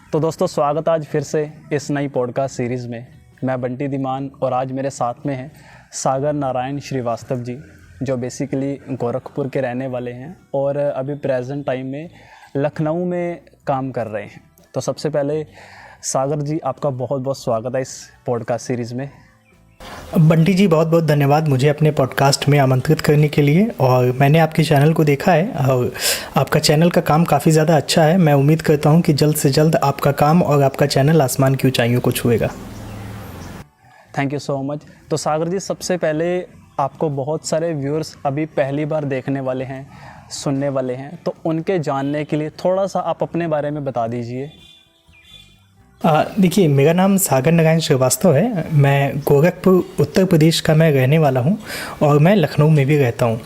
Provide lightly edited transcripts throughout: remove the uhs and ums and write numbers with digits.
तो दोस्तों स्वागत आज फिर से इस नई पॉडकास्ट सीरीज़ में। मैं बंटी धीमान और आज मेरे साथ में हैं सागर नारायण श्रीवास्तव जी, जो बेसिकली गोरखपुर के रहने वाले हैं और अभी प्रेजेंट टाइम में लखनऊ में काम कर रहे हैं। तो सबसे पहले सागर जी, आपका बहुत बहुत स्वागत है इस पॉडकास्ट सीरीज़ में। बंटी जी, बहुत बहुत धन्यवाद मुझे अपने पॉडकास्ट में आमंत्रित करने के लिए। और मैंने आपके चैनल को देखा है और आपका चैनल का काम काफ़ी ज़्यादा अच्छा है। मैं उम्मीद करता हूं कि जल्द से जल्द आपका काम और आपका चैनल आसमान की ऊंचाइयों को छुएगा। Thank you so much. तो सागर जी, सबसे पहले आपको बहुत सारे व्यूअर्स अभी पहली बार देखने वाले हैं, सुनने वाले हैं, तो उनके जानने के लिए थोड़ा सा आप अपने बारे में बता दीजिए। देखिए, मेरा नाम सागर नारायण श्रीवास्तव है। मैं गोरखपुर उत्तर प्रदेश का मैं रहने वाला हूं और मैं लखनऊ में भी रहता हूं।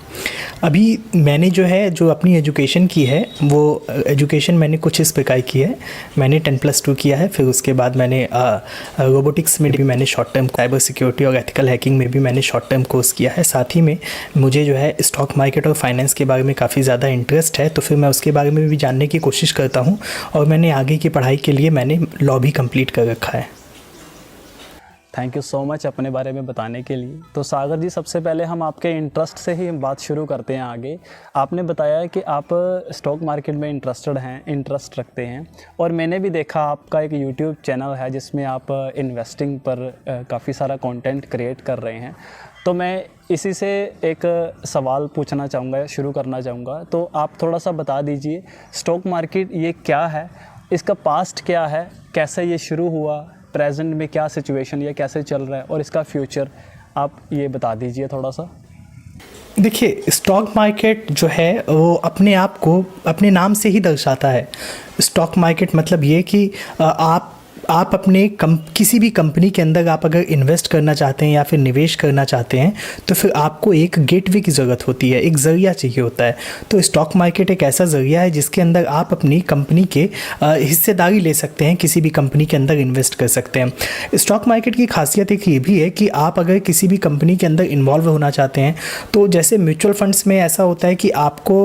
अभी मैंने जो अपनी एजुकेशन की है वो एजुकेशन मैंने कुछ इस प्रकार की है। मैंने 10+2 किया है, फिर उसके बाद मैंने रोबोटिक्स में भी मैंने शॉर्ट टर्म, साइबर सिक्योरिटी और एथिकल हैकिंग में भी मैंने शॉर्ट टर्म कोर्स किया है। साथ ही में मुझे स्टॉक मार्केट और फाइनेंस के बारे में काफ़ी ज़्यादा इंटरेस्ट है, तो फिर मैं उसके बारे में भी जानने की कोशिश करता हूँ और मैंने आगे की पढ़ाई के लिए मैंने लॉ भी कंप्लीट कर रखा है। थैंक यू सो मच अपने बारे में बताने के लिए। तो सागर जी, सबसे पहले हम आपके इंटरेस्ट से ही बात शुरू करते हैं आगे। आपने बताया है कि आप स्टॉक मार्केट में इंटरेस्ट रखते हैं और मैंने भी देखा आपका एक यूट्यूब चैनल है जिसमें आप इन्वेस्टिंग पर काफ़ी सारा कंटेंट क्रिएट कर रहे हैं। तो मैं इसी से एक सवाल पूछना चाहूँगा, शुरू करना चाहूँगा। तो आप थोड़ा सा बता दीजिए, स्टॉक मार्केट ये क्या है, इसका पास्ट क्या है, कैसे ये शुरू हुआ, प्रेजेंट में क्या सिचुएशन, ये कैसे चल रहा है और इसका फ्यूचर आप ये बता दीजिए थोड़ा सा। देखिए, स्टॉक मार्केट जो है वो अपने आप को अपने नाम से ही दर्शाता है। स्टॉक मार्केट मतलब ये कि आप अपने किसी भी कंपनी के अंदर आप अगर इन्वेस्ट करना चाहते हैं या फिर निवेश करना चाहते हैं तो फिर आपको एक गेटवे की ज़रूरत होती है, एक ज़रिया चाहिए होता है। तो स्टॉक मार्केट एक ऐसा ज़रिया है जिसके अंदर आप अपनी कंपनी के हिस्सेदारी ले सकते हैं, किसी भी कंपनी के अंदर इन्वेस्ट कर सकते हैं। स्टॉक मार्केट की खासियत एक ये भी है कि आप अगर किसी भी कंपनी के अंदर इन्वॉल्व होना चाहते हैं तो जैसे म्यूचुअल फंड्स में ऐसा होता है कि आपको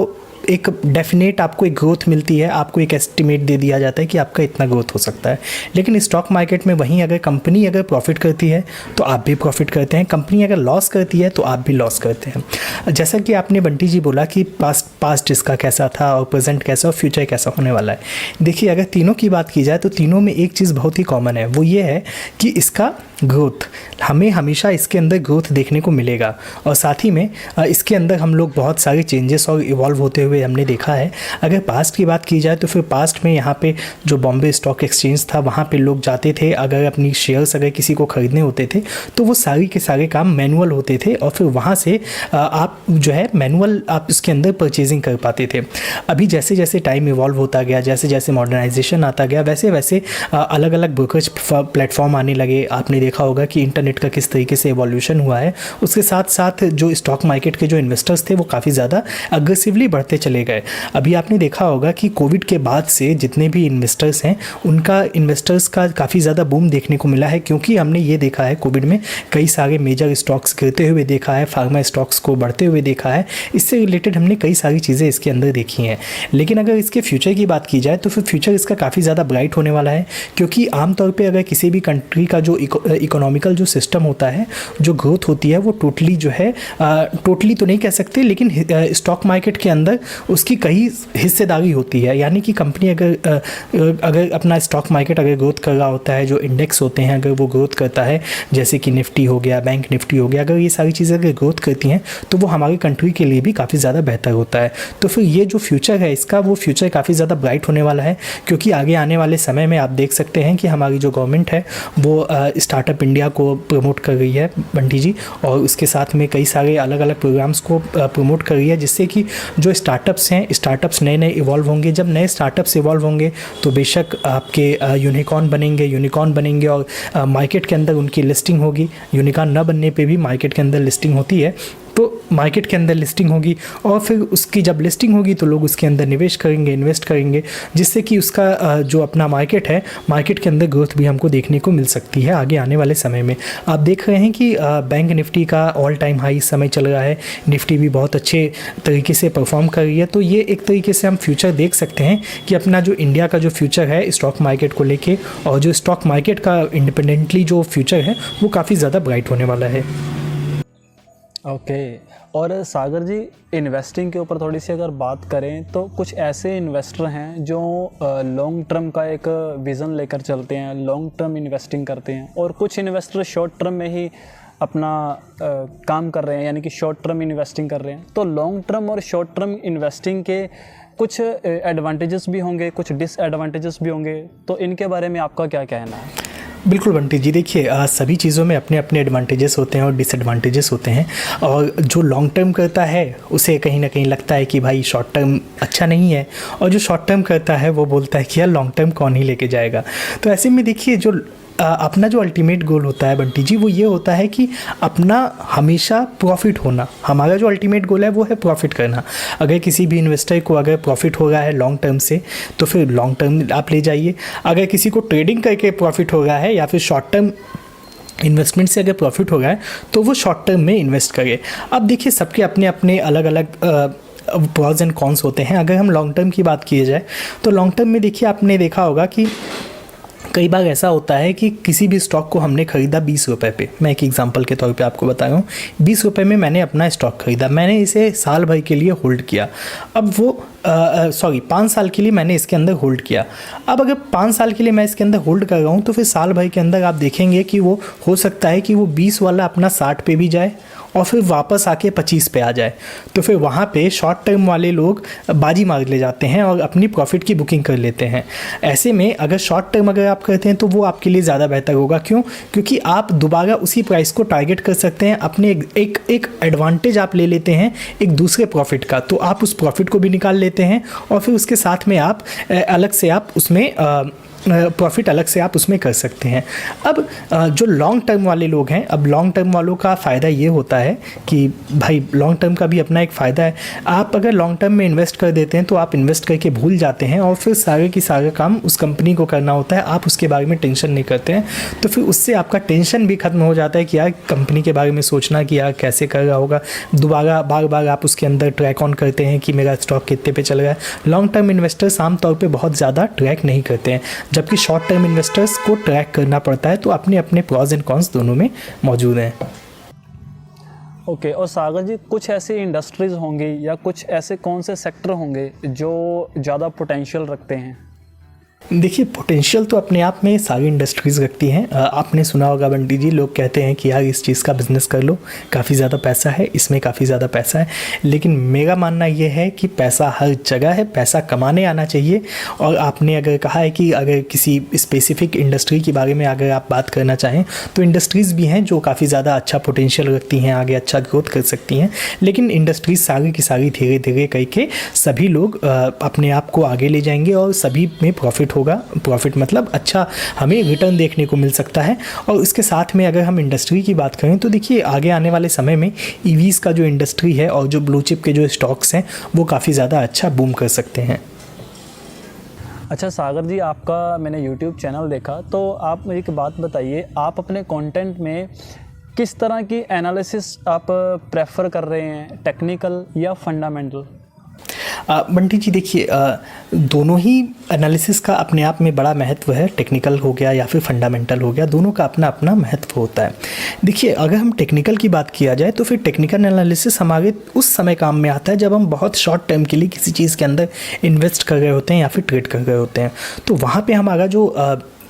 एक डेफिनेट आपको एक ग्रोथ मिलती है, आपको एक एस्टिमेट दे दिया जाता है कि आपका इतना ग्रोथ हो सकता है। लेकिन स्टॉक मार्केट में वहीं अगर कंपनी अगर प्रॉफिट करती है तो आप भी प्रॉफिट करते हैं, कंपनी अगर लॉस करती है तो आप भी लॉस करते हैं। जैसा कि आपने बंटी जी बोला कि पास्ट इसका कैसा था और प्रेजेंट कैसा और फ्यूचर कैसा होने वाला है। देखिए, अगर तीनों की बात की जाए तो तीनों में एक चीज़ बहुत ही कॉमन है, वो ये है कि इसका ग्रोथ, हमें हमेशा इसके अंदर ग्रोथ देखने को मिलेगा और साथ ही में इसके अंदर हम लोग बहुत सारे चेंजेस और इवॉल्व होते हुए हमने देखा है। अगर पास्ट की बात की जाए तो फिर पास्ट में यहाँ पे जो बॉम्बे स्टॉक एक्सचेंज था वहाँ पे लोग जाते थे, अगर अपनी शेयर्स अगर किसी को ख़रीदने होते थे तो वो सारे के सारे काम मैनुअल होते थे और फिर वहाँ से आप मैनुअल आप उसके अंदर परचेजिंग कर पाते थे। अभी जैसे जैसे टाइम इवॉल्व होता गया, जैसे जैसे मॉडर्नाइजेशन आता गया, वैसे वैसे अलग अलग ब्रोकरेज प्लेटफॉर्म आने लगे। आपने देखा होगा कि इंटरनेट का किस तरीके से एवोल्यूशन हुआ है। उसके साथ साथ जो स्टॉक मार्केट के जो इन्वेस्टर्स थे वो काफ़ी ज़्यादा अग्रेसिवली बढ़ते चले गए। अभी आपने देखा होगा कि कोविड के बाद से जितने भी इन्वेस्टर्स हैं उनका इन्वेस्टर्स का काफ़ी ज़्यादा बूम देखने को मिला है, क्योंकि हमने ये देखा है कोविड में कई सारे मेजर स्टॉक्स गिरते हुए देखा है, फार्मा स्टॉक्स को बढ़ते हुए देखा है। इससे रिलेटेड हमने कई सारी चीज़ें इसके अंदर देखी हैं। लेकिन अगर इसके फ्यूचर की बात की जाए तो फिर फ्यूचर इसका काफ़ी ज़्यादा ब्राइट होने वाला है, क्योंकि आमतौर पर अगर किसी भी कंट्री का जो इकोनॉमिकल जो सिस्टम होता है, जो ग्रोथ होती है, वो टोटली टोटली तो नहीं कह सकते, लेकिन स्टॉक मार्केट के अंदर उसकी कई हिस्सेदारी होती है। यानी कि कंपनी अगर अपना स्टॉक मार्केट अगर ग्रोथ कर रहा होता है, जो इंडेक्स होते हैं अगर वो ग्रोथ करता है, जैसे कि निफ्टी हो गया, बैंक निफ्टी हो गया, अगर ये सारी चीज़ें अगर ग्रोथ करती हैं तो वो हमारी कंट्री के लिए भी काफ़ी ज़्यादा बेहतर होता है। तो फिर ये जो फ्यूचर है इसका, वो फ्यूचर काफ़ी ज़्यादा ब्राइट होने वाला है, क्योंकि आगे आने वाले समय में आप देख सकते हैं कि हमारी जो गवर्नमेंट है वो स्टार्टअप इंडिया को प्रमोट कर रही है बंटी जी, और उसके साथ में कई सारे अलग अलग प्रोग्राम्स को प्रमोट कर रही है, जिससे कि जो स्टार्टअप्स हैं, स्टार्टअप्स नए नए इवॉल्व होंगे। जब नए स्टार्टअप्स इवॉल्व होंगे तो बेशक आपके यूनिकॉर्न बनेंगे और मार्केट के अंदर उनकी लिस्टिंग होगी। यूनिकॉर्न न बनने पे भी मार्केट के अंदर लिस्टिंग होती है। तो मार्केट के अंदर लिस्टिंग होगी और फिर उसकी जब लिस्टिंग होगी तो लोग उसके अंदर निवेश करेंगे, इन्वेस्ट करेंगे, जिससे कि उसका जो अपना मार्केट है, मार्केट के अंदर ग्रोथ भी हमको देखने को मिल सकती है आगे आने वाले समय में। आप देख रहे हैं कि बैंक निफ्टी का ऑल टाइम हाई इस समय चल रहा है, निफ्टी भी बहुत अच्छे तरीके से परफॉर्म कर रही है। तो ये एक तरीके से हम फ्यूचर देख सकते हैं कि अपना जो इंडिया का जो फ्यूचर है स्टॉक मार्केट को लेके, और जो स्टॉक मार्केट का इंडिपेंडेंटली जो फ्यूचर है वो काफ़ी ज़्यादा ब्राइट होने वाला है। ओके। और सागर जी, इन्वेस्टिंग के ऊपर थोड़ी सी अगर बात करें तो कुछ ऐसे इन्वेस्टर हैं जो लॉन्ग टर्म का एक विज़न लेकर चलते हैं, लॉन्ग टर्म इन्वेस्टिंग करते हैं, और कुछ इन्वेस्टर शॉर्ट टर्म में ही अपना काम कर रहे हैं, यानी कि शॉर्ट टर्म इन्वेस्टिंग कर रहे हैं। तो लॉन्ग टर्म और शॉर्ट टर्म इन्वेस्टिंग के कुछ एडवांटेजेस भी होंगे, कुछ डिसएडवांटेजेस भी होंगे, तो इनके बारे में आपका क्या कहना है? बिल्कुल बंटी जी, देखिए सभी चीज़ों में अपने अपने एडवांटेजेस होते हैं और डिसएडवांटेजेस होते हैं। और जो लॉन्ग टर्म करता है उसे कहीं ना कहीं लगता है कि भाई शॉर्ट टर्म अच्छा नहीं है, और जो शॉर्ट टर्म करता है वो बोलता है कि यार लॉन्ग टर्म कौन ही लेके जाएगा। तो ऐसे में देखिए जो अपना जो अल्टीमेट गोल होता है बंटी जी, वो ये होता है कि अपना हमेशा प्रॉफिट होना। हमारा जो अल्टीमेट गोल है वो है प्रॉफिट करना। अगर किसी भी इन्वेस्टर को अगर प्रॉफिट हो रहा है लॉन्ग टर्म से तो फिर लॉन्ग टर्म आप ले जाइए। अगर किसी को ट्रेडिंग करके प्रॉफिट हो रहा है या फिर शॉर्ट टर्म इन्वेस्टमेंट से अगर प्रॉफिट हो रहा है तो वो शॉर्ट टर्म में इन्वेस्ट करे। अब देखिए सबके अपने अपने अलग अलग प्रॉज एंड कॉन्स होते हैं। अगर हम लॉन्ग टर्म की बात की जाए तो लॉन्ग टर्म में देखिए आपने देखा होगा कि कई बार ऐसा होता है कि किसी भी स्टॉक को हमने ख़रीदा 20 रुपये पे। मैं एक एग्जांपल के तौर पे आपको बता रहा हूँ, 20 रुपये में मैंने अपना स्टॉक ख़रीदा, मैंने इसे साल भर के लिए होल्ड किया। अब वो 5 साल के लिए मैंने इसके अंदर होल्ड किया। अब अगर 5 साल के लिए मैं इसके अंदर होल्ड कर रहा हूँ तो फिर साल भर के अंदर आप देखेंगे कि वो हो सकता है कि वो 20 वाला अपना 60 पे भी जाए और फिर वापस आके 25 पे आ जाए। तो फिर वहाँ पे शॉर्ट टर्म वाले लोग बाजी मार ले जाते हैं और अपनी प्रॉफिट की बुकिंग कर लेते हैं। ऐसे में अगर शॉर्ट टर्म अगर आप करते हैं तो वो आपके लिए ज़्यादा बेहतर होगा। क्यों? क्योंकि आप दोबारा उसी प्राइस को टारगेट कर सकते हैं। अपने एक एडवांटेज आप ले लेते हैं एक दूसरे प्रॉफिट का, तो आप उस प्रॉफिट को भी निकाल लेते हैं और फिर उसके साथ में आप अलग से आप उसमें प्रॉफिट अलग से आप उसमें कर सकते हैं। अब जो लॉन्ग टर्म वाले लोग हैं, अब लॉन्ग टर्म वालों का फ़ायदा ये होता है कि भाई लॉन्ग टर्म का भी अपना एक फ़ायदा है। आप अगर लॉन्ग टर्म में इन्वेस्ट कर देते हैं तो आप इन्वेस्ट करके भूल जाते हैं और फिर सारे की सारा काम उस कंपनी को करना होता है, आप उसके बारे में टेंशन नहीं करते हैं। तो फिर उससे आपका टेंशन भी खत्म हो जाता है कि यार कंपनी के बारे में सोचना कि यार कैसे कर रहा होगा, दोबारा बार बार आप उसके अंदर ट्रैक ऑन करते हैं कि मेरा स्टॉक कितने पे चल रहा है। लॉन्ग टर्म इन्वेस्टर्स आमतौर पर बहुत ज़्यादा ट्रैक नहीं करते हैं, जबकि शॉर्ट टर्म इन्वेस्टर्स को ट्रैक करना पड़ता है। तो अपने अपने प्रॉज एंड कॉन्स दोनों में मौजूद हैं। ओके। और सागर जी, कुछ ऐसी इंडस्ट्रीज़ होंगी या कुछ ऐसे कौन से सेक्टर होंगे जो ज़्यादा पोटेंशियल रखते हैं? देखिए पोटेंशियल तो अपने आप में सारी इंडस्ट्रीज़ रखती हैं। आपने सुना होगा बंटी जी, लोग कहते हैं कि यार इस चीज़ का बिज़नेस कर लो, काफ़ी ज़्यादा पैसा है, इसमें काफ़ी ज़्यादा पैसा है। लेकिन मेरा मानना ये है कि पैसा हर जगह है, पैसा कमाने आना चाहिए। और आपने अगर कहा है कि अगर किसी स्पेसिफिक इंडस्ट्री के बारे में अगर आप बात करना चाहें तो इंडस्ट्रीज़ भी हैं जो काफ़ी ज़्यादा अच्छा पोटेंशियल रखती हैं, आगे अच्छा ग्रोथ कर सकती हैं। लेकिन इंडस्ट्रीज़ सारी की सारी धीरे धीरे करके सभी लोग अपने आप को आगे ले जाएंगे और सभी में प्रॉफिट होगा। प्रॉफिट मतलब अच्छा हमें रिटर्न देखने को मिल सकता है। और इसके साथ में अगर हम इंडस्ट्री की बात करें तो देखिए आगे आने वाले समय में ईवीज़ का जो इंडस्ट्री है और जो ब्लू चिप के जो स्टॉक्स हैं वो काफ़ी ज़्यादा अच्छा बूम कर सकते हैं। अच्छा सागर जी, आपका मैंने YouTube चैनल देखा, तो आप मुझे एक बात बताइए, आप अपने कंटेंट में किस तरह की एनालिसिस आप प्रेफर कर रहे हैं, टेक्निकल या फंडामेंटल? बंटी जी देखिए दोनों ही एनालिसिस का अपने आप में बड़ा महत्व है। टेक्निकल हो गया या फिर फंडामेंटल हो गया, दोनों का अपना अपना महत्व होता है। देखिए अगर हम टेक्निकल की बात किया जाए तो फिर टेक्निकल एनालिसिस हमारे उस समय काम में आता है जब हम बहुत शॉर्ट टर्म के लिए किसी चीज़ के अंदर इन्वेस्ट कर रहे होते हैं या फिर ट्रेड कर रहे होते हैं। तो वहाँ पे हमारा जो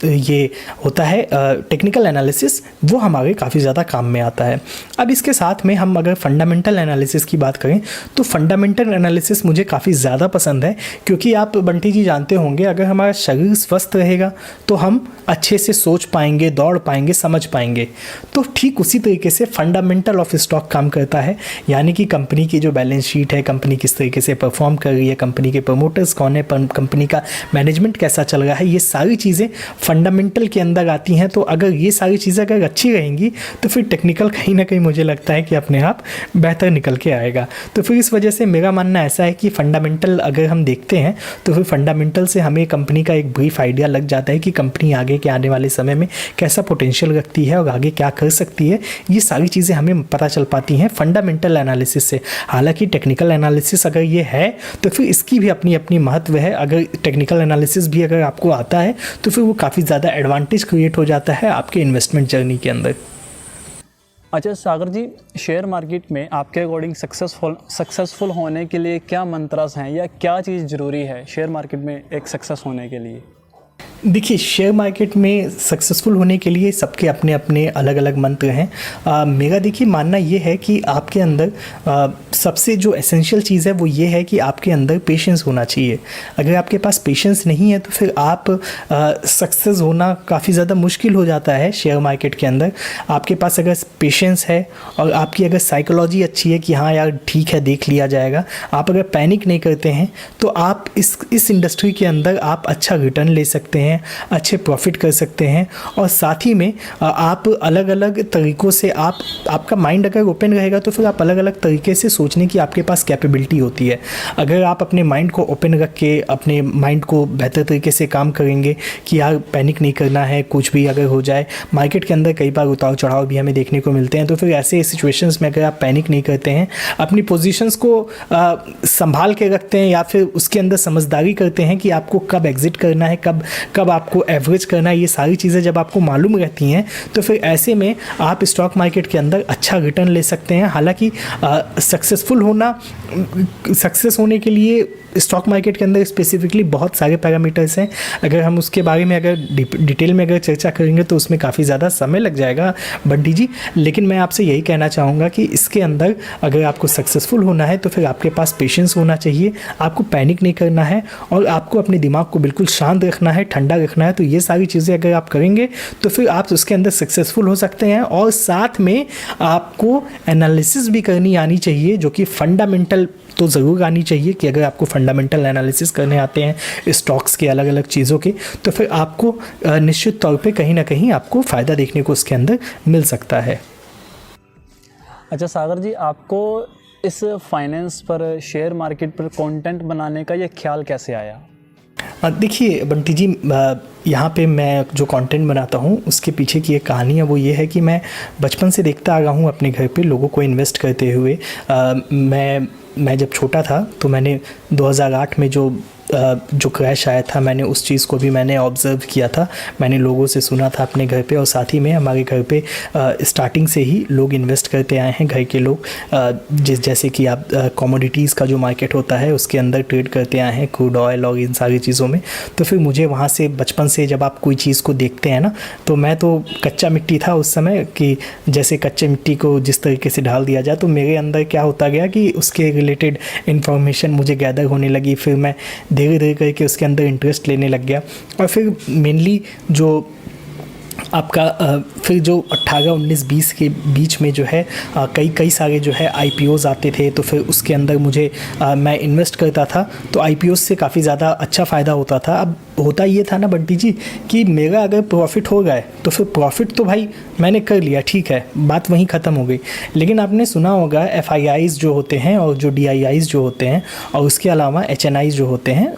ये होता है टेक्निकल एनालिसिस, वो हमारे काफ़ी ज़्यादा काम में आता है। अब इसके साथ में हम अगर फंडामेंटल एनालिसिस की बात करें तो फंडामेंटल एनालिसिस मुझे काफ़ी ज़्यादा पसंद है, क्योंकि आप बंटी जी जानते होंगे अगर हमारा शरीर स्वस्थ रहेगा तो हम अच्छे से सोच पाएंगे, दौड़ पाएंगे, समझ पाएंगे। तो ठीक उसी तरीके से फंडामेंटल ऑफ स्टॉक काम करता है, यानी कि कंपनी की जो बैलेंस शीट है, कंपनी किस तरीके से परफॉर्म कर रही है, कंपनी के प्रमोटर्स कौन है, कंपनी का मैनेजमेंट कैसा चल रहा है, ये सारी चीज़ें फंडामेंटल के अंदर आती हैं। तो अगर ये सारी चीज़ें अगर अच्छी रहेंगी तो फिर टेक्निकल कहीं ना कहीं मुझे लगता है कि अपने आप बेहतर निकल के आएगा। तो फिर इस वजह से मेरा मानना ऐसा है कि फंडामेंटल अगर हम देखते हैं तो फिर फंडामेंटल से हमें कंपनी का एक ब्रीफ आइडिया लग जाता है कि कंपनी आगे के आने वाले समय में कैसा पोटेंशियल रखती है और आगे क्या कर सकती है। ये सारी चीज़ें हमें पता चल पाती हैं फंडामेंटल एनालिसिस से। हालांकि टेक्निकल एनालिसिस अगर ये है तो फिर इसकी भी अपनी अपनी महत्व है। अगर टेक्निकल एनालिसिस भी अगर आपको आता है तो फिर वो काफ़ी ज़्यादा एडवांटेज क्रिएट हो जाता है आपके इन्वेस्टमेंट जर्नी के अंदर। अच्छा सागर जी, शेयर मार्केट में आपके अकॉर्डिंग सक्सेसफुल होने के लिए क्या मंत्रास हैं या क्या चीज़ ज़रूरी है शेयर मार्केट में एक सक्सेस होने के लिए? देखिए, शेयर मार्केट में सक्सेसफुल होने के लिए सबके अपने अपने अलग अलग मंत्र हैं। मेरा देखिए मानना ये है कि आपके अंदर सबसे जो एसेंशियल चीज़ है वो ये है कि आपके अंदर पेशेंस होना चाहिए। अगर आपके पास पेशेंस नहीं है तो फिर आप सक्सेस होना काफ़ी ज़्यादा मुश्किल हो जाता है शेयर मार्केट के अंदर। आपके पास अगर पेशेंस है और आपकी अगर साइकोलॉजी अच्छी है कि हाँ यार ठीक है देख लिया जाएगा, आप अगर पैनिक नहीं करते हैं तो आप इस इंडस्ट्री के अंदर आप अच्छा रिटर्न ले सकते हैं, अच्छे प्रॉफिट कर सकते हैं। और साथ ही में आप अलग अलग तरीक़ों से आपका माइंड अगर ओपन रहेगा तो फिर आप अलग अलग तरीके से सोचने की आपके पास कैपेबिलिटी होती है। अगर आप अपने माइंड को ओपन रख के अपने माइंड को बेहतर तरीके से काम करेंगे कि यार पैनिक नहीं करना है, कुछ भी अगर हो जाए, मार्केट के अंदर कई बार उतार चढ़ाव भी हमें देखने को मिलते हैं, तो फिर ऐसे सिचुएशंस में अगर आप पैनिक नहीं करते हैं, अपनी पोजीशंस को संभाल के रखते हैं या फिर उसके अंदर समझदारी करते हैं कि आपको कब एग्जिट करना है, कब आपको एवरेज करना है, ये सारी चीज़ें जब आपको मालूम रहती हैं तो फिर ऐसे में आप स्टॉक मार्केट के अंदर अच्छा रिटर्न ले सकते हैं। हालांकि सक्सेस होने के लिए स्टॉक मार्केट के अंदर स्पेसिफिकली बहुत सारे पैरामीटर्स हैं। अगर हम उसके बारे में अगर डिटेल में अगर चर्चा करेंगे तो उसमें काफ़ी ज़्यादा समय लग जाएगा बंटी जी। लेकिन मैं आपसे यही कहना चाहूँगा कि इसके अंदर अगर आपको सक्सेसफुल होना है तो फिर आपके पास पेशेंस होना चाहिए, आपको पैनिक नहीं करना है और आपको अपने दिमाग को बिल्कुल शांत रखना है, ठंडा रखना है। तो ये सारी चीज़ें अगर आप करेंगे तो फिर आप उसके अंदर सक्सेसफुल हो सकते हैं। और साथ में आपको एनालिसिस भी करनी आनी चाहिए, जो कि फंडामेंटल तो ज़रूर आनी चाहिए कि अगर आपको फंडामेंटल एनालिसिस करने आते हैं स्टॉक्स के अलग अलग चीज़ों के तो फिर आपको निश्चित तौर पे कहीं ना कहीं आपको फ़ायदा देखने को उसके अंदर मिल सकता है। अच्छा सागर जी, आपको इस फाइनेंस पर, शेयर मार्केट पर कंटेंट बनाने का ये ख्याल कैसे आया? देखिए बंटी जी, यहाँ पे मैं जो कंटेंट बनाता हूँ उसके पीछे की एक कहानी है। वो ये है कि मैं बचपन से देखता आ रहा हूँ अपने घर पे लोगों को इन्वेस्ट करते हुए। मैं जब छोटा था तो मैंने 2008 में जो क्रैश आया था, मैंने उस चीज़ को भी मैंने ऑब्ज़र्व किया था, मैंने लोगों से सुना था अपने घर पे। और साथ ही में हमारे घर पे स्टार्टिंग से ही लोग इन्वेस्ट करते आए हैं, घर के लोग। जैसे कि आप कमोडिटीज़ का जो मार्केट होता है उसके अंदर ट्रेड करते आए हैं, क्रूड ऑयल और इन सारी चीज़ों में। तो फिर मुझे वहाँ से बचपन से जब आप कोई चीज़ को देखते हैं ना, तो मैं तो कच्चा मिट्टी था उस समय कि जैसे कच्चे मिट्टी को जिस तरीके से ढाल दिया जाए, तो मेरे अंदर क्या होता गया कि उसके रिलेटेड इन्फॉर्मेशन मुझे गैदर होने लगी। फिर मैं धीरे धीरे करके उसके अंदर इंटरेस्ट लेने लग गया। और फिर मेनली जो आपका फिर जो 18, 19, 20 के बीच में जो है कई सारे जो है IPOs आते थे। तो फिर उसके अंदर मैं इन्वेस्ट करता था, तो IPOs से काफ़ी ज़्यादा अच्छा फ़ायदा होता था। अब होता ये था ना बंटी जी कि मेरा अगर प्रॉफिट हो गया तो फिर प्रॉफिट तो भाई मैंने कर लिया, ठीक है, बात वहीं ख़त्म हो गई। लेकिन आपने सुना होगा FIIs जो होते हैं और जो DIIs जो होते हैं और उसके अलावा HNIs जो होते हैं,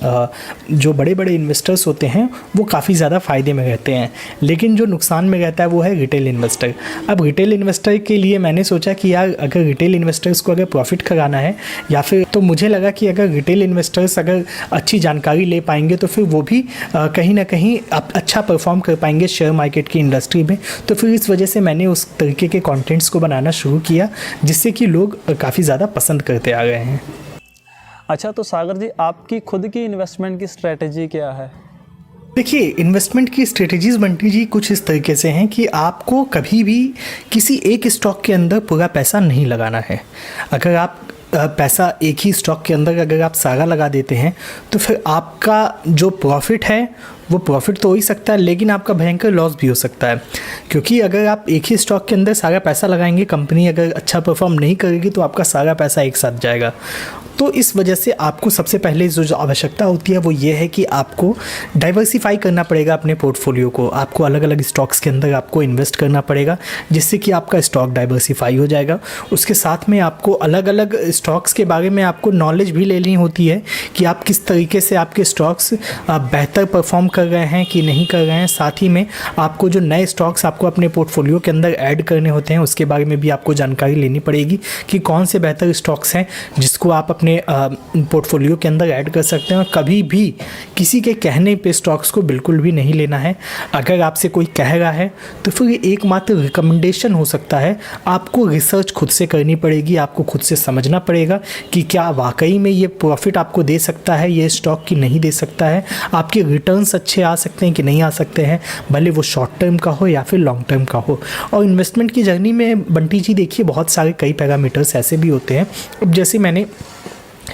जो बड़े बड़े इन्वेस्टर्स होते हैं वो काफ़ी ज़्यादा फ़ायदे में रहते हैं। लेकिन जो नुकसान में रहता है वो है रिटेल इन्वेस्टर। अब रिटेल इन्वेस्टर के लिए मैंने सोचा कि यार अगर रिटेल इन्वेस्टर्स को अगर प्रॉफिट कराना है या फिर, तो मुझे लगा कि अगर रिटेल इन्वेस्टर्स अगर अच्छी जानकारी ले पाएंगे तो फिर वो भी कहीं ना कहीं अच्छा परफॉर्म कर पाएंगे शेयर मार्केट की इंडस्ट्री में। तो फिर इस वजह से मैंने उस तरीके के कंटेंट्स को बनाना शुरू किया जिससे कि लोग काफ़ी ज़्यादा पसंद करते आ गए हैं। अच्छा, तो सागर जी आपकी खुद की इन्वेस्टमेंट की स्ट्रेटजी क्या है? देखिए, इन्वेस्टमेंट की स्ट्रेटजीज़ बंटी जी कुछ इस तरीके से हैं कि आपको कभी भी किसी एक स्टॉक के अंदर पूरा पैसा नहीं लगाना है। अगर आप पैसा एक ही स्टॉक के अंदर अगर आप सारा लगा देते हैं तो फिर आपका जो प्रॉफिट है वो प्रॉफिट तो हो ही सकता है, लेकिन आपका भयंकर लॉस भी हो सकता है, क्योंकि अगर आप एक ही स्टॉक के अंदर सारा पैसा लगाएंगे, कंपनी अगर अच्छा परफॉर्म नहीं करेगी तो आपका सारा पैसा एक साथ जाएगा। तो इस वजह से आपको सबसे पहले जो आवश्यकता होती है वो ये है कि आपको डाइवर्सिफाई करना पड़ेगा अपने पोर्टफोलियो को। आपको अलग अलग स्टॉक्स के अंदर आपको इन्वेस्ट करना पड़ेगा, जिससे कि आपका स्टॉक डाइवर्सिफाई हो जाएगा। उसके साथ में आपको अलग अलग स्टॉक्स के बारे में आपको नॉलेज भी लेनी होती है कि आप किस तरीके से आपके स्टॉक्स बेहतर परफॉर्म कर रहे हैं कि नहीं कर रहे हैं। साथ ही में आपको जो नए स्टॉक्स आपको अपने पोर्टफोलियो के अंदर ऐड करने होते हैं, उसके बारे में भी आपको जानकारी लेनी पड़ेगी कि कौन से बेहतर स्टॉक्स हैं जिसको आप अपने पोर्टफोलियो के अंदर ऐड कर सकते हैं। और कभी भी किसी के कहने पे स्टॉक्स को बिल्कुल भी नहीं लेना है। अगर आपसे कोई कह रहा है तो फिर ये एकमात्र रिकमेंडेशन हो सकता है। आपको रिसर्च खुद से करनी पड़ेगी, आपको खुद से समझना पड़ेगा कि क्या वाकई में ये प्रॉफिट आपको दे सकता है ये स्टॉक की नहीं दे सकता है, आपके रिटर्न्स अच्छे आ सकते हैं कि नहीं आ सकते हैं, भले वो शॉर्ट टर्म का हो या फिर लॉन्ग टर्म का हो। और इन्वेस्टमेंट की जर्नी में बंटी जी देखिए बहुत सारे कई पैरामीटर्स ऐसे भी होते हैं। अब जैसे मैंने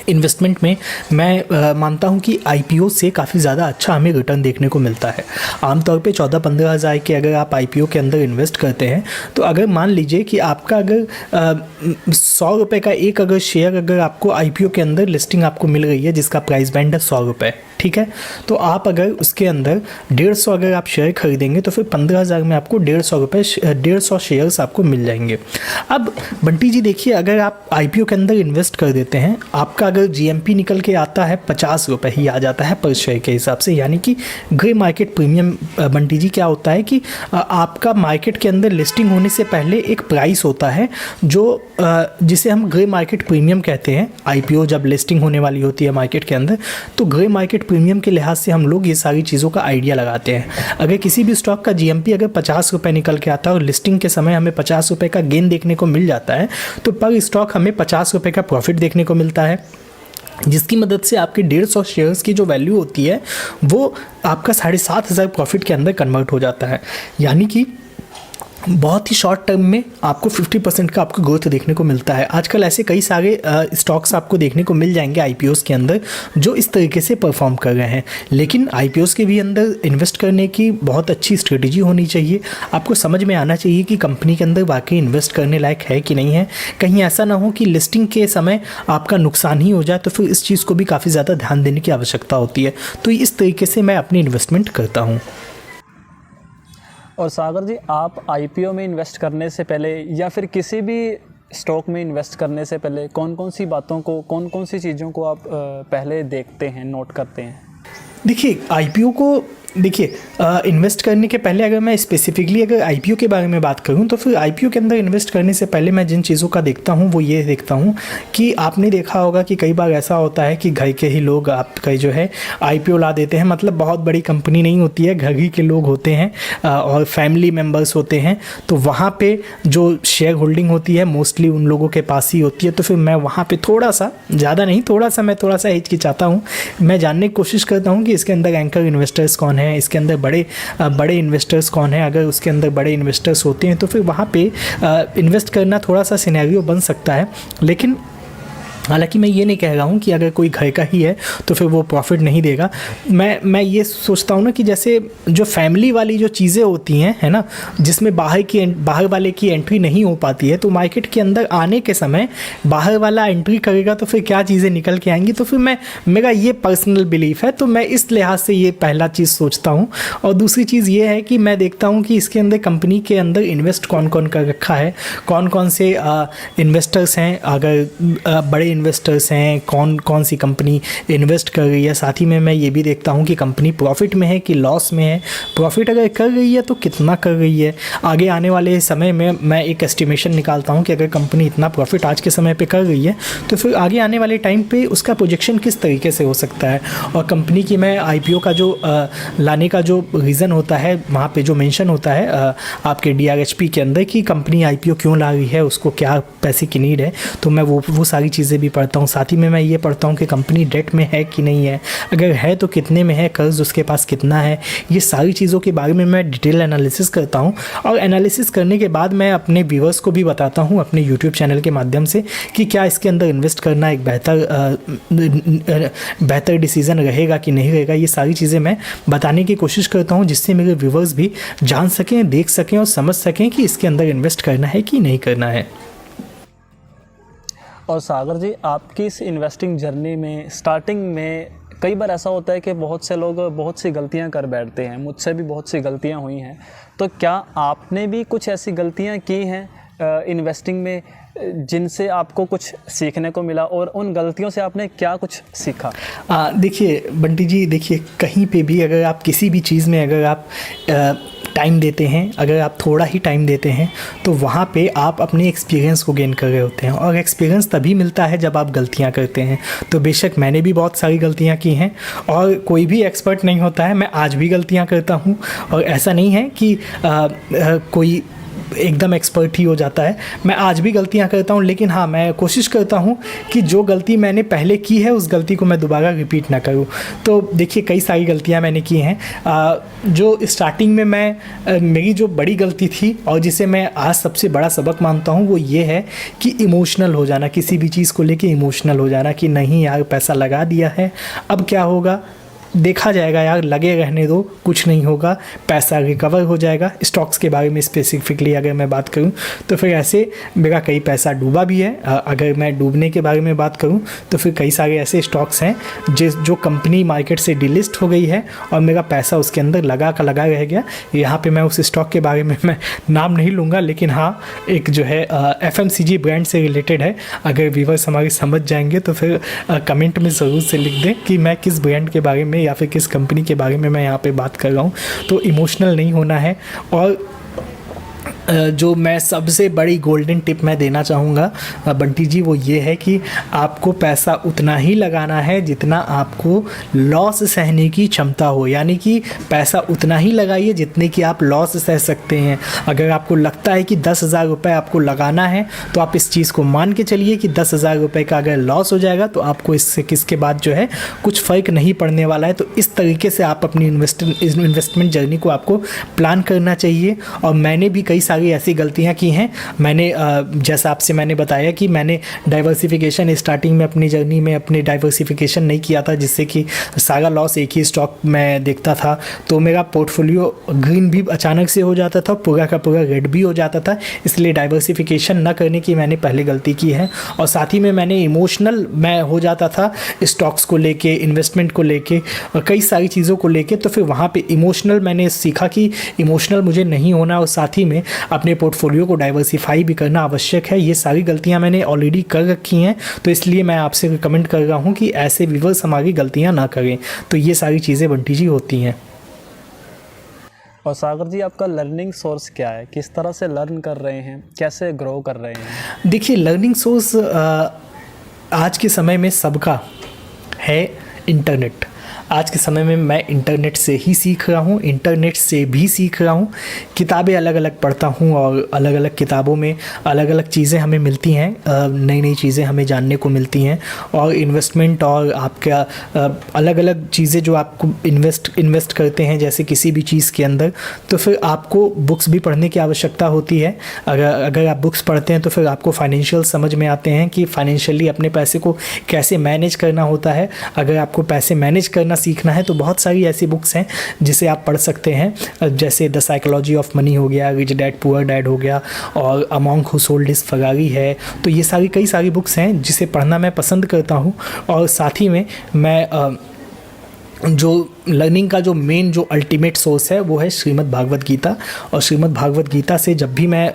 इन्वेस्टमेंट में मैं मानता हूं कि आईपीओ से काफ़ी ज़्यादा अच्छा हमें रिटर्न देखने को मिलता है। आमतौर पे 14-15 हज़ार के अगर आप आईपीओ के अंदर इन्वेस्ट करते हैं तो अगर मान लीजिए कि आपका अगर 100 रुपये का एक अगर शेयर अगर आपको आईपीओ के अंदर लिस्टिंग आपको मिल रही है जिसका प्राइस बैंड है 100 रुपये, ठीक है, तो आप अगर उसके अंदर 150 अगर आप शेयर खरीदेंगे तो फिर 15,000 में आपको 150 शेयर्स आपको मिल जाएंगे। अब बंटी जी देखिए, अगर आप आईपीओ के अंदर इन्वेस्ट कर देते हैं, आपका अगर जीएमपी निकल के आता है 50 रुपये ही आ जाता है पर शेयर के हिसाब से, यानी कि ग्रे मार्केट प्रीमियम। बंटी जी क्या होता है कि आपका मार्केट के अंदर लिस्टिंग होने से पहले एक प्राइस होता है जो जिसे हम ग्रे मार्केट प्रीमियम कहते हैं। आईपीओ जब लिस्टिंग होने वाली होती है मार्केट के अंदर तो ग्रे मार्केट प्रीमियम के लिहाज से हम लोग ये सारी चीज़ों का आइडिया लगाते हैं। अगर किसी भी स्टॉक का जीएमपी अगर 50 रुपये निकल के आता है और लिस्टिंग के समय हमें 50 रुपये का गेन देखने को मिल जाता है तो पर स्टॉक हमें 50 रुपये का प्रॉफिट देखने को मिलता है, जिसकी मदद से आपके 150 शेयर्स की जो वैल्यू होती है वो आपका 7,500 प्रॉफिट के अंदर कन्वर्ट हो जाता है। यानी कि बहुत ही शॉर्ट टर्म में आपको 50% का आपको ग्रोथ देखने को मिलता है। आजकल ऐसे कई सारे स्टॉक्स आपको देखने को मिल जाएंगे आईपीओस के अंदर जो इस तरीके से परफॉर्म कर रहे हैं, लेकिन आईपीओस के भी अंदर इन्वेस्ट करने की बहुत अच्छी स्ट्रेटजी होनी चाहिए। आपको समझ में आना चाहिए कि कंपनी के अंदर वाकई इन्वेस्ट करने लायक है कि नहीं है। कहीं ऐसा ना हो कि लिस्टिंग के समय आपका नुकसान ही हो जाए, तो फिर इस चीज़ को भी काफ़ी ज़्यादा ध्यान देने की आवश्यकता होती है। तो इस तरीके से मैं अपनी इन्वेस्टमेंट करता हूँ। और सागर जी, आप आईपीओ में इन्वेस्ट करने से पहले या फिर किसी भी स्टॉक में इन्वेस्ट करने से पहले कौन कौन सी बातों को, कौन कौन सी चीज़ों को आप पहले देखते हैं, नोट करते हैं? देखिए आईपीओ को इन्वेस्ट करने के पहले अगर मैं स्पेसिफिकली अगर आईपीओ के बारे में बात करूं तो फिर आईपीओ के अंदर इन्वेस्ट करने से पहले मैं जिन चीज़ों का देखता हूं वो ये देखता हूं कि आपने देखा होगा कि कई बार ऐसा होता है कि घर के ही लोग आपका जो है आईपीओ ला देते हैं। मतलब बहुत बड़ी कंपनी नहीं होती है, घर ही के लोग होते हैं और फैमिली मेम्बर्स होते हैं, तो वहाँ पर जो शेयर होल्डिंग होती है मोस्टली उन लोगों के पास ही होती है। तो फिर मैं वहाँ पर थोड़ा सा, ज़्यादा नहीं, मैं थोड़ा सा हिचकिचाता हूँ। मैं जानने की कोशिश करता हूँ कि इसके अंदर एंकर इन्वेस्टर्स कौन है, इसके अंदर बड़े इन्वेस्टर्स कौन है। अगर उसके अंदर बड़े इन्वेस्टर्स होते हैं तो फिर वहाँ पे इन्वेस्ट करना थोड़ा सा सिनेरियो बन सकता है। लेकिन हालांकि मैं ये नहीं कह रहा हूँ कि अगर कोई घर का ही है तो फिर वो प्रॉफिट नहीं देगा। मैं ये सोचता हूँ ना कि जैसे जो फैमिली वाली जो चीज़ें होती हैं, है ना, जिसमें बाहर वाले की एंट्री नहीं हो पाती है, तो मार्केट के अंदर आने के समय बाहर वाला एंट्री करेगा तो फिर क्या चीज़ें निकल के आएंगी। तो फिर मेरा ये पर्सनल बिलीफ है, तो मैं इस लिहाज से ये पहला चीज़ सोचता हूँ। और दूसरी चीज़ ये है कि मैं देखता हूँ कि इसके अंदर कंपनी के अंदर इन्वेस्ट कौन कौन कर रखा है, कौन कौन से इन्वेस्टर्स हैं, अगर बड़े इन्वेस्टर्स हैं, कौन कौन सी कंपनी इन्वेस्ट कर रही है। साथ ही में मैं ये भी देखता हूँ कि कंपनी प्रॉफिट में है कि लॉस में है। प्रॉफिट अगर कर रही है तो कितना कर रही है। आगे आने वाले समय में मैं एक एस्टिमेशन निकालता हूँ कि अगर कंपनी इतना प्रॉफिट आज के समय पे कर रही है तो फिर आगे आने वाले टाइम पे उसका प्रोजेक्शन किस तरीके से हो सकता है। और कंपनी की मैं आईपीओ का जो लाने का जो रीज़न होता है वहाँ पे जो मेंशन होता है आपके डीआरएचपी के अंदर कि कंपनी आईपीओ क्यों ला रही है, उसको क्या पैसे की नीड है, तो मैं वो सारी चीज़ें भी भी पढ़ता हूँ, साथ ही में मैं ये पढ़ता हूँ कि कंपनी डेट में है कि नहीं है, अगर है तो कितने में है, कर्ज उसके पास कितना है। ये सारी चीज़ों के बारे में मैं डिटेल एनालिसिस करता हूँ और एनालिसिस करने के बाद मैं अपने व्यूअर्स को भी बताता हूँ अपने यूट्यूब चैनल के माध्यम से कि क्या इसके अंदर इन्वेस्ट करना एक बेहतर डिसीज़न रहेगा कि नहीं रहेगा। ये सारी चीज़ें मैं बताने की कोशिश करता हूँ जिससे मेरे व्यूअर्स भी जान सकें, देख सकें और समझ सकें कि इसके अंदर इन्वेस्ट करना है कि नहीं करना है। और सागर जी, आपकी इस इन्वेस्टिंग जर्नी में स्टार्टिंग में कई बार ऐसा होता है कि बहुत से लोग बहुत सी गलतियां कर बैठते हैं, मुझसे भी बहुत सी गलतियां हुई हैं, तो क्या आपने भी कुछ ऐसी गलतियां की हैं इन्वेस्टिंग में जिनसे आपको कुछ सीखने को मिला, और उन गलतियों से आपने क्या कुछ सीखा? देखिए बंटी जी, देखिए कहीं पे भी अगर आप किसी भी चीज़ में अगर आप टाइम देते हैं, अगर आप थोड़ा ही टाइम देते हैं तो वहाँ पे आप अपने एक्सपीरियंस को गेन कर रहे होते हैं, और एक्सपीरियंस तभी मिलता है जब आप गलतियाँ करते हैं। तो बेशक मैंने भी बहुत सारी गलतियाँ की हैं और कोई भी एक्सपर्ट नहीं होता है, मैं आज भी गलतियाँ करता हूँ, और ऐसा नहीं है कि कोई एकदम एक्सपर्ट ही हो जाता है। मैं आज भी गलतियां करता हूं, लेकिन हाँ, मैं कोशिश करता हूं कि जो गलती मैंने पहले की है उस गलती को मैं दोबारा रिपीट ना करूं। तो देखिए कई सारी गलतियां मैंने की हैं। जो स्टार्टिंग में मेरी जो बड़ी गलती थी और जिसे मैं आज सबसे बड़ा सबक मानता हूं वो ये है कि इमोशनल हो जाना, किसी भी चीज़ को लेके इमोशनल हो जाना कि नहीं यार पैसा लगा दिया है, अब क्या होगा, देखा जाएगा यार, लगे रहने दो, कुछ नहीं होगा, पैसा रिकवर हो जाएगा। स्टॉक्स के बारे में स्पेसिफिकली अगर मैं बात करूं तो फिर ऐसे मेरा कई पैसा डूबा भी है। अगर मैं डूबने के बारे में बात करूं तो फिर कई सारे ऐसे स्टॉक्स हैं जो कंपनी मार्केट से डिलिस्ट हो गई है और मेरा पैसा उसके अंदर लगा का लगा रह गया। यहाँ पे मैं उस स्टॉक के बारे में मैं नाम नहीं लूँगा, लेकिन हाँ, एक जो है FMCG ब्रांड से रिलेटेड है। अगर व्यूअर्स हमारे समझ जाएंगे तो फिर कमेंट में ज़रूर से लिख दें कि मैं किस ब्रांड के बारे में या फिर किस कंपनी के बारे में मैं यहाँ पे बात कर रहा हूँ। तो इमोशनल नहीं होना है। और जो मैं सबसे बड़ी गोल्डन टिप मैं देना चाहूँगा बंटी जी, वो ये है कि आपको पैसा उतना ही लगाना है जितना आपको लॉस सहने की क्षमता हो, यानी कि पैसा उतना ही लगाइए जितने कि आप लॉस सह सकते हैं। अगर आपको लगता है कि 10,000 रुपये आपको लगाना है तो आप इस चीज़ को मान के चलिए कि 10,000 रुपये का अगर लॉस हो जाएगा तो आपको इससे किसके बाद जो है कुछ फ़र्क नहीं पड़ने वाला है। तो इस तरीके से आप अपनी इन्वेस्टमेंट जर्नी को आपको प्लान करना चाहिए। और मैंने भी कई सारी ऐसी गलतियां की हैं। मैंने जैसा आपसे मैंने बताया कि मैंने डाइवर्सिफिकेशन स्टार्टिंग में अपनी जर्नी में अपने डाइवर्सिफिकेशन नहीं किया था, जिससे कि सारा लॉस एक ही स्टॉक में देखता था, तो मेरा पोर्टफोलियो ग्रीन भी अचानक से हो जाता था, पूरा का पूरा रेड भी हो जाता था। इसलिए डाइवर्सिफिकेशन न करने की मैंने पहले गलती की है। और साथ ही में मैंने इमोशनल मैं हो जाता था स्टॉक्स को लेके, इन्वेस्टमेंट को लेके और कई सारी चीज़ों को लेके। तो फिर वहाँ पे इमोशनल मैंने सीखा कि इमोशनल मुझे नहीं होना, और साथ ही में अपने पोर्टफोलियो को डाइवर्सिफाई भी करना आवश्यक है। ये सारी गलतियां मैंने ऑलरेडी कर रखी हैं, तो इसलिए मैं आपसे रिकमेंड कर रहा हूं कि ऐसे व्यूअर्स हमारी गलतियां ना करें। तो ये सारी चीज़ें बंटी जी होती हैं। और सागर जी, आपका लर्निंग सोर्स क्या है? किस तरह से लर्न कर रहे हैं, कैसे ग्रो कर रहे हैं? देखिए लर्निंग सोर्स आज के समय में सबका है इंटरनेट। आज के समय में मैं इंटरनेट से ही सीख रहा हूँ, इंटरनेट से भी सीख रहा हूँ। किताबें अलग अलग पढ़ता हूँ और अलग अलग किताबों में अलग अलग चीज़ें हमें मिलती हैं, नई नई चीज़ें हमें जानने को मिलती हैं। और इन्वेस्टमेंट और आपका अलग अलग चीज़ें जो आपको इन्वेस्ट करते हैं जैसे किसी भी चीज़ के अंदर, तो फिर आपको बुक्स भी पढ़ने की आवश्यकता होती है। अगर आप बुक्स पढ़ते हैं तो फिर आपको फाइनेंशियल समझ में आते हैं कि फाइनेंशियली अपने पैसे को कैसे मैनेज करना होता है। अगर आपको पैसे मैनेज करना सीखना है तो बहुत सारी ऐसी बुक्स हैं जिसे आप पढ़ सकते हैं, जैसे द साइकोलॉजी ऑफ मनी हो गया, रिच डैड पुअर डैड हो गया, और a monk who sold his Ferrari है। तो ये सारी कई सारी बुक्स हैं जिसे पढ़ना मैं पसंद करता हूँ। और साथ ही में मैं जो लर्निंग का जो मेन जो अल्टीमेट सोर्स है वो है श्रीमद् भागवत गीता। और श्रीमद् भागवत गीता से जब भी मैं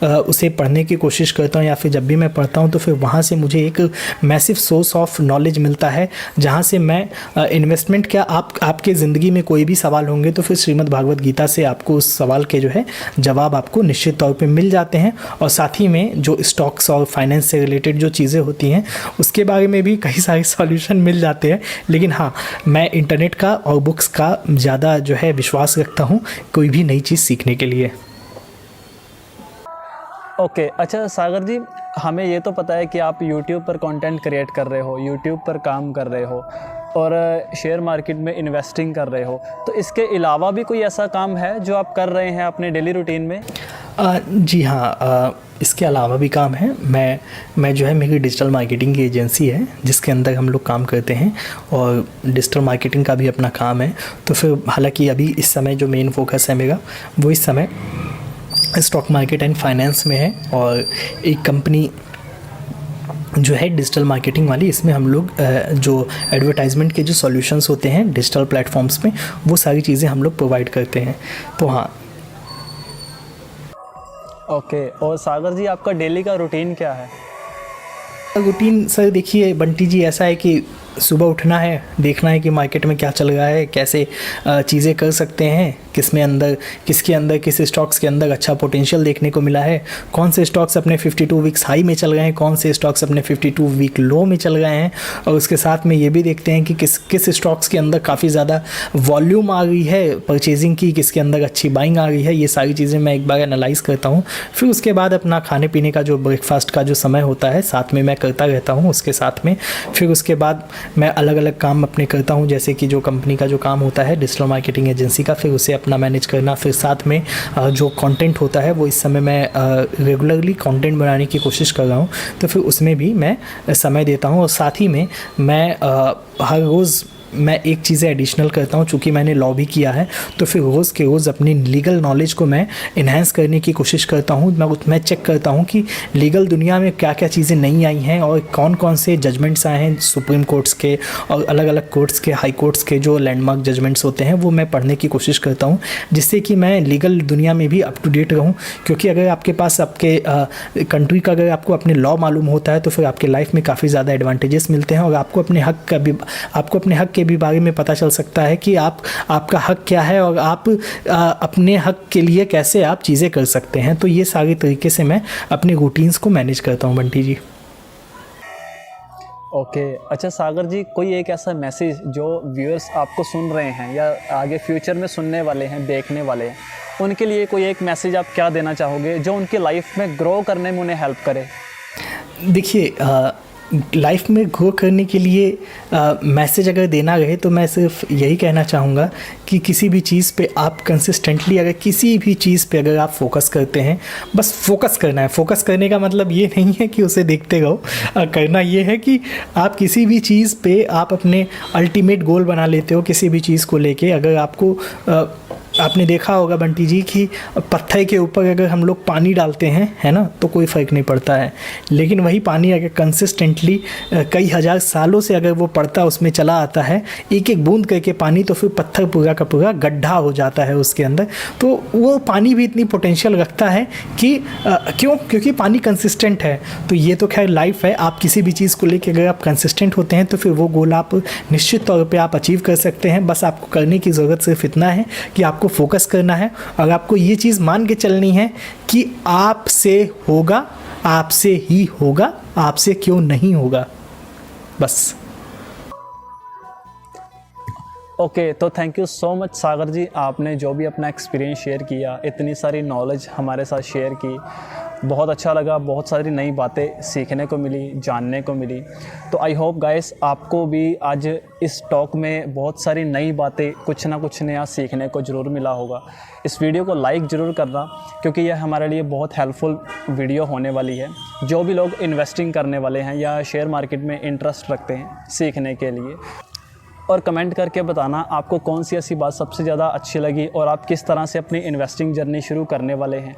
उसे पढ़ने की कोशिश करता हूँ या फिर जब भी मैं पढ़ता हूँ तो फिर वहाँ से मुझे एक मैसिव सोर्स ऑफ नॉलेज मिलता है, जहाँ से मैं इन्वेस्टमेंट क्या आपके ज़िंदगी में कोई भी सवाल होंगे तो फिर श्रीमद् भागवत गीता से आपको उस सवाल के जो है जवाब आपको निश्चित तौर पर मिल जाते हैं। और साथ ही में जो स्टॉक्स और फाइनेंस से रिलेटेड जो चीज़ें होती हैं उसके बारे में भी कई सारे सॉल्यूशन मिल जाते हैं। लेकिन हाँ, मैं इंटरनेट का और बुक्स का ज़्यादा जो है विश्वास रखता हूँ कोई भी नई चीज़ सीखने के लिए। ओके अच्छा सागर जी, हमें ये तो पता है कि आप यूट्यूब पर कंटेंट क्रिएट कर रहे हो, यूट्यूब पर काम कर रहे हो और शेयर मार्केट में इन्वेस्टिंग कर रहे हो, तो इसके अलावा भी कोई ऐसा काम है जो आप कर रहे हैं अपने डेली रूटीन में? जी हाँ, इसके अलावा भी काम है। मैं जो है, मेरी डिजिटल मार्केटिंग की एजेंसी है जिसके अंदर हम लोग काम करते हैं और डिजिटल मार्केटिंग का भी अपना काम है। तो फिर हालांकि अभी इस समय जो मेन फोकस है मेरा, वो इस समय स्टॉक मार्केट एंड फाइनेंस में है। और एक कंपनी जो है डिजिटल मार्केटिंग वाली, इसमें हम लोग जो एडवर्टाइजमेंट के जो सॉल्यूशंस होते हैं डिजिटल प्लेटफॉर्म्स में, वो सारी चीज़ें हम लोग प्रोवाइड करते हैं। तो हाँ। ओके और सागर जी, आपका डेली का रूटीन क्या है? रूटीन सर देखिए बंटी जी, ऐसा है कि सुबह उठना है, देखना है कि मार्केट में क्या चल रहा है, कैसे चीज़ें कर सकते हैं, किसके अंदर किस स्टॉक्स के अंदर अच्छा पोटेंशियल देखने को मिला है, कौन से स्टॉक्स अपने 52 वीक्स हाई में चल रहे हैं, कौन से स्टॉक्स अपने 52 वीक लो में चल रहे हैं। और उसके साथ में ये भी देखते हैं कि किस स्टॉक्स के अंदर काफ़ी ज़्यादा वॉल्यूम आ रही है परचेजिंग की, किसके अंदर अच्छी बाइंग आ रही है। ये सारी चीज़ें मैं एक बार एनालाइज़ करता हूँ। फिर उसके बाद अपना खाने पीने का जो ब्रेकफास्ट का जो समय होता है साथ में मैं करता रहता हूँ उसके साथ में। फिर उसके बाद मैं अलग अलग काम अपने करता हूँ, जैसे कि जो कंपनी का जो काम होता है डिजिटल मार्केटिंग एजेंसी का, फिर उसे अपना मैनेज करना। फिर साथ में जो कंटेंट होता है वो इस समय मैं रेगुलरली कंटेंट बनाने की कोशिश कर रहा हूँ, तो फिर उसमें भी मैं समय देता हूँ। और साथ ही में मैं हर रोज़ मैं एक चीज़ें एडिशनल करता हूँ, चूँकि मैंने लॉ भी किया है, तो फिर रोज़ के रोज़ अपनी लीगल नॉलेज को मैं इन्हेंस करने की कोशिश करता हूँ। मैं चेक करता हूँ कि लीगल दुनिया में क्या क्या चीज़ें नई आई हैं और कौन कौन से जजमेंट्स आए हैं सुप्रीम कोर्ट्स के और अलग अलग कोर्ट्स के, हाई कोर्ट्स के जो लैंडमार्क जजमेंट्स होते हैं वो मैं पढ़ने की कोशिश करता हूँ, जिससे कि मैं लीगल दुनिया में भी अप टू डेट रहूँ। क्योंकि अगर आपके पास आपके कंट्री का अगर आपको अपने लॉ मालूम होता है तो फिर आपके लाइफ में काफ़ी ज़्यादा एडवांटेजेस मिलते हैं और आपको अपने हक के भी बारे में पता चल सकता है कि आपका हक क्या है और आप अपने हक के लिए कैसे आप चीज़ें कर सकते हैं। तो ये सारे तरीके से मैं अपने रूटीन्स को मैनेज करता हूँ बंटी जी। ओके अच्छा सागर जी, कोई एक ऐसा मैसेज जो व्यूअर्स आपको सुन रहे हैं या आगे फ्यूचर में सुनने वाले हैं, देखने वाले हैं, उनके लिए कोई एक मैसेज आप क्या देना चाहोगे जो उनकी लाइफ में ग्रो करने में उन्हें हेल्प करे? देखिए लाइफ में ग्रो करने के लिए मैसेज अगर देना रहे तो मैं सिर्फ यही कहना चाहूँगा कि किसी भी चीज़ पे आप कंसिस्टेंटली, अगर किसी भी चीज़ पे अगर आप फोकस करते हैं, बस फोकस करना है। फोकस करने का मतलब ये नहीं है कि उसे देखते रहो, करना ये है कि आप किसी भी चीज़ पे आप अपने अल्टीमेट गोल बना लेते हो किसी भी चीज़ को लेके। अगर आपको आपने देखा होगा बंटी जी कि पत्थर के ऊपर अगर हम लोग पानी डालते हैं, है ना, तो कोई फ़र्क नहीं पड़ता है, लेकिन वही पानी अगर कंसिस्टेंटली कई हज़ार सालों से अगर वो पड़ता, उसमें चला आता है एक एक बूंद करके पानी, तो फिर पत्थर पूरा का पूरा गड्ढा हो जाता है उसके अंदर। तो वो पानी भी इतनी पोटेंशियल रखता है कि क्योंकि पानी कंसिस्टेंट है। तो ये तो खैर लाइफ है, आप किसी भी चीज़ को लेकर अगर आप कंसिस्टेंट होते हैं तो फिर वो गोल आप निश्चित तौर पर आप अचीव कर सकते हैं। बस आपको करने की ज़रूरत सिर्फ इतना है कि आपको फोकस करना है और आपको ये चीज़ मान के चलनी है कि आपसे होगा, आपसे ही होगा, आपसे क्यों नहीं होगा, बस। ओके तो थैंक यू सो मच सागर जी, आपने जो भी अपना एक्सपीरियंस शेयर किया, इतनी सारी नॉलेज हमारे साथ शेयर की, बहुत अच्छा लगा। बहुत सारी नई बातें सीखने को मिली, जानने को मिली। तो आई होप गाइस आपको भी आज इस टॉक में बहुत सारी नई बातें, कुछ ना कुछ नया सीखने को ज़रूर मिला होगा। इस वीडियो को लाइक ज़रूर करना क्योंकि यह हमारे लिए बहुत हेल्पफुल वीडियो होने वाली है। जो भी लोग इन्वेस्टिंग करने वाले हैं या शेयर मार्केट में इंटरेस्ट रखते हैं सीखने के लिए, और कमेंट करके बताना आपको कौन सी ऐसी बात सबसे ज़्यादा अच्छी लगी और आप किस तरह से अपनी इन्वेस्टिंग जर्नी शुरू करने वाले हैं।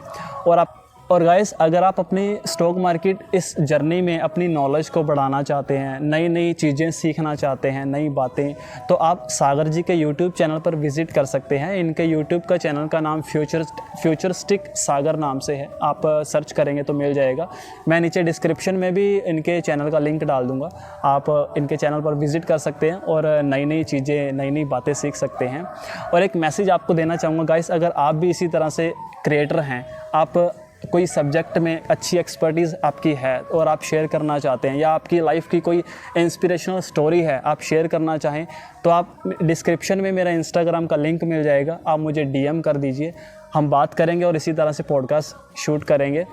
और गाइस अगर आप अपनी स्टॉक मार्केट इस जर्नी में अपनी नॉलेज को बढ़ाना चाहते हैं, नई नई चीज़ें सीखना चाहते हैं, नई बातें, तो आप सागर जी के यूट्यूब चैनल पर विज़िट कर सकते हैं। इनके यूट्यूब का चैनल का नाम फ्यूचरिस्टिक सागर नाम से है, आप सर्च करेंगे तो मिल जाएगा। मैं नीचे डिस्क्रिप्शन में भी इनके चैनल का लिंक डाल दूँगा, आप इनके चैनल पर विज़िट कर सकते हैं और नई नई चीज़ें, नई नई बातें सीख सकते हैं। और एक मैसेज आपको देना चाहूँगा गाइस, अगर आप भी इसी तरह से क्रिएटर हैं, आप कोई सब्जेक्ट में अच्छी एक्सपर्टीज़ आपकी है और आप शेयर करना चाहते हैं, या आपकी लाइफ की कोई इंस्पिरेशनल स्टोरी है आप शेयर करना चाहें, तो आप डिस्क्रिप्शन में मेरा इंस्टाग्राम का लिंक मिल जाएगा, आप मुझे DM कर दीजिए, हम बात करेंगे और इसी तरह से पॉडकास्ट शूट करेंगे।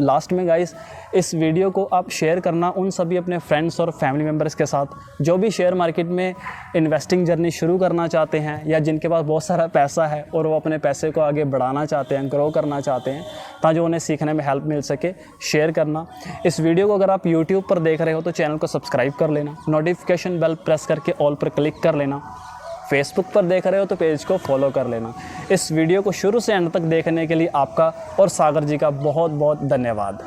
लास्ट में गाइस इस वीडियो को आप शेयर करना उन सभी अपने फ्रेंड्स और फैमिली मेम्बर्स के साथ जो भी शेयर मार्केट में इन्वेस्टिंग जर्नी शुरू करना चाहते हैं या जिनके पास बहुत सारा पैसा है और वो अपने पैसे को आगे बढ़ाना चाहते हैं, ग्रो करना चाहते हैं, ताकि उन्हें सीखने में हेल्प मिल सके। शेयर करना। इस वीडियो को अगर आप यूट्यूब पर देख रहे हो तो चैनल को सब्सक्राइब कर लेना, नोटिफिकेशन बेल प्रेस करके ऑल पर क्लिक कर लेना। फेसबुक पर देख रहे हो तो पेज को फॉलो कर लेना। इस वीडियो को शुरू से एंड तक देखने के लिए आपका और सागर जी का बहुत बहुत धन्यवाद।